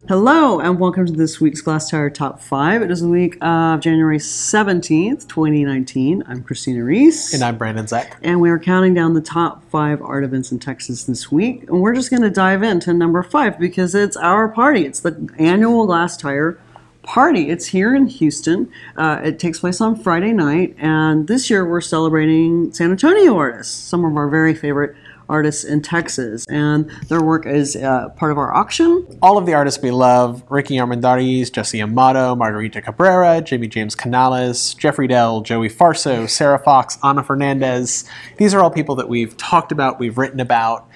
Hello and welcome to this week's Glasstire Top 5. It is the week of January 17th, 2019. I'm Christina Reese. And I'm Brandon Zek. And we are counting down the top 5 art events in Texas this week. And we're just going to dive into number 5 because it's our party. It's the annual Glasstire Party. It's here in Houston. It takes place on Friday night. And this year we're celebrating San Antonio artists, some of our very favorite artists in Texas, and their work is part of our auction. All of the artists we love: Ricky Armendariz, Jesse Amato, Margarita Cabrera, Jamie James Canales, Jeffrey Dell, Joey Farso, Sarah Fox, Ana Fernandez. These are all people that we've talked about, we've written about,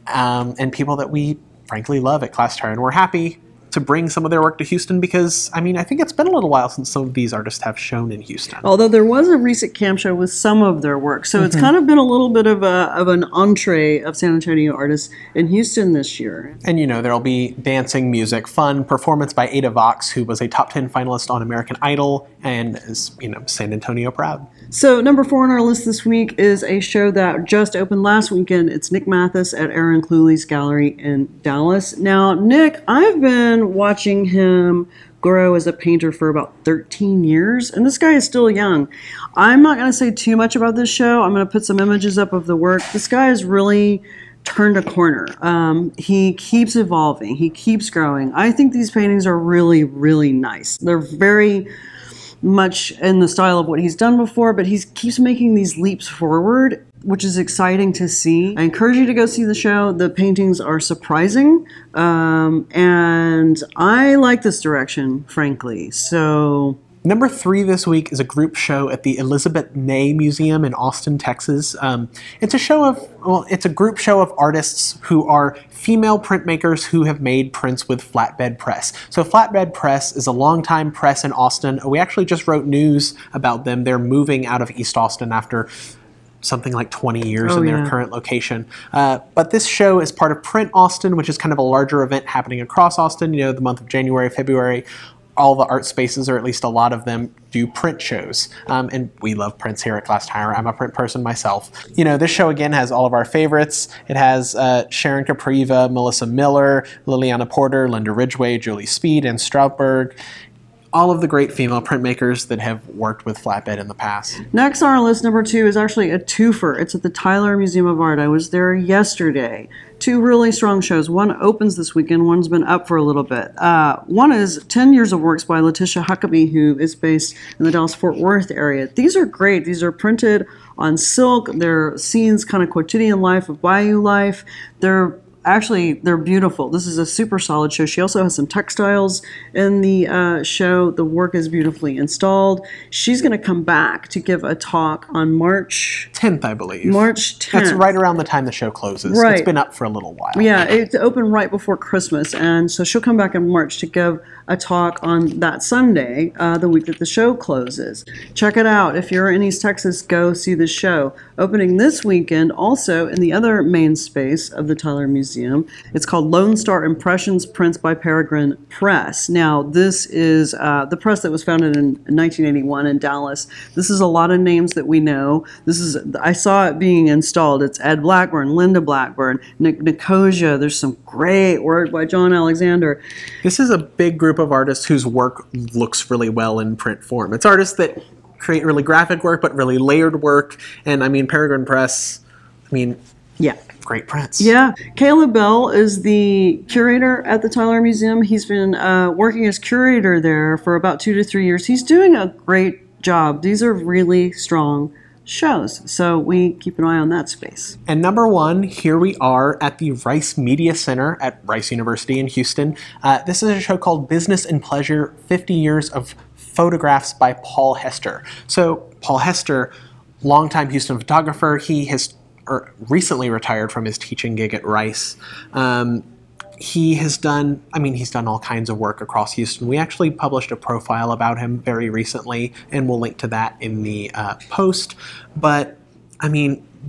and people that we frankly love at Glasstire, and we're happy to bring some of their work to Houston because, I mean, I think it's been a little while since some of these artists have shown in Houston. Although there was a recent camp show with some of their work, so it's kind of been a little bit of an entree of San Antonio artists in Houston this year. And, you know, there'll be dancing, music, fun, performance by Ada Vox, who was a top 10 finalist on American Idol and is, you know, San Antonio proud. So number 4 on our list this week is a show that just opened last weekend. It's Nick Mathis at Aaron Cluley's Gallery in Dallas. Now, Nick, I've been watching him grow as a painter for about 13 years, and this guy is still young. I'm not going to say too much about this show. I'm going to put some images up of the work. This guy has really turned a corner. He keeps evolving. He keeps growing. I think these paintings are really, really nice. They're very much in the style of what he's done before, but he keeps making these leaps forward, which is exciting to see. I encourage you to go see the show. The paintings are surprising, and I like this direction, frankly. So Number 3 this week is a group show at the Elizabeth May Museum in Austin, Texas. It's a group show of artists who are female printmakers who have made prints with Flatbread Press. So Flatbread Press is a longtime press in Austin. We actually just wrote news about them. They're moving out of East Austin after something like 20 years in their current location. But this show is part of Print Austin, which is kind of a larger event happening across Austin. You know, the month of January, February, all the art spaces, or at least a lot of them, do print shows. And we love prints here at Glasstire. I'm a print person myself. You know, this show, again, has all of our favorites. It has Sharon Capriva, Melissa Miller, Liliana Porter, Linda Ridgway, Julie Speed, and Strautberg. All of the great female printmakers that have worked with Flatbed in the past. Next on our list, number 2, is actually a twofer. It's at the Tyler Museum of Art. I was there yesterday. 2 really strong shows. One opens this weekend. One's been up for a little bit. One is 10 Years of Works by Leticia Huckabee, who is based in the Dallas-Fort Worth area. These are great. These are printed on silk. They're scenes, kind of quotidian life of bayou life. They're beautiful. This is a super solid show. She also has some textiles in the show. The work is beautifully installed. She's going to come back to give a talk on March 10th, I believe. March 10th. That's right around the time the show closes. Right. It's been up for a little while. Yeah, it's open right before Christmas, and so she'll come back in March to give a talk on that Sunday, the week that the show closes. Check it out. If you're in East Texas, go see the show. Opening this weekend, also in the other main space of the Tyler Museum. It's called Lone Star Impressions Prints by Peregrine Press. Now, this is the press that was founded in 1981 in Dallas. This is a lot of names that we know. I saw it being installed. It's Ed Blackburn, Linda Blackburn, Nicosia. There's some great work by John Alexander. This is a big group of artists whose work looks really well in print form. It's artists that create really graphic work, but really layered work. And I mean, Peregrine Press, yeah, great prints. Yeah. Caleb Bell is the curator at the Tyler Museum. He's been working as curator there for about 2 to 3 years. He's doing a great job. These are really strong shows, so we keep an eye on that space. And number 1, here we are at the Rice Media Center at Rice University in Houston. This is a show called Business and Pleasure, 50 Years of Photographs by Paul Hester. So Paul Hester, longtime Houston photographer, he has recently retired from his teaching gig at Rice. He has done, he's done all kinds of work across Houston. We actually published a profile about him very recently, and we'll link to that in the post. But,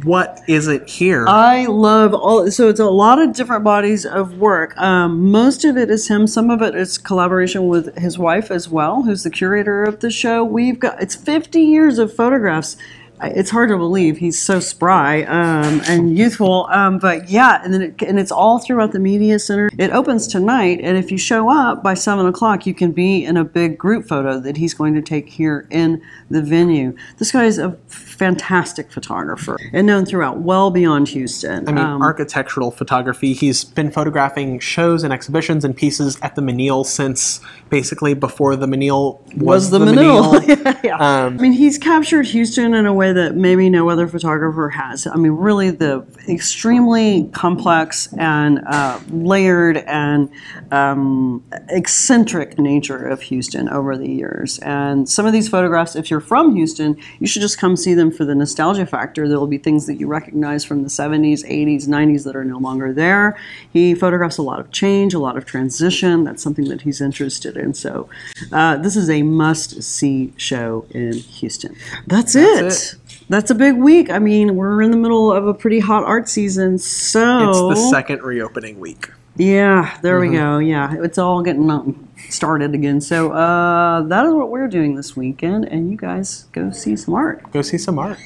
what isn't here? I love so it's a lot of different bodies of work. Most of it is him. Some of it is collaboration with his wife as well, who's the curator of the show. It's 50 years of photographs. it's hard to believe he's so spry and youthful. But yeah, and then it's all throughout the media center. It opens tonight, and if you show up by 7 o'clock, you can be in a big group photo that he's going to take here in the venue. This guy is a fantastic photographer and known throughout, well beyond Houston. I mean, architectural photography. He's been photographing shows and exhibitions and pieces at the Menil since basically before the Menil was the Menil. Yeah. I mean, he's captured Houston in a way that maybe no other photographer has. I mean, really the extremely complex and layered and eccentric nature of Houston over the years. And some of these photographs, if you're from Houston, you should just come see them for the nostalgia factor. There will be things that you recognize from the 70s, 80s, 90s that are no longer there. He photographs a lot of change, a lot of transition. That's something that he's interested in. So this is a must-see show in Houston. That's it. That's a big week. I mean, we're in the middle of a pretty hot art season, so... It's the second reopening week. Yeah, there we go. Yeah, it's all getting started again. So that is what we're doing this weekend, and you guys go see some art. Go see some art.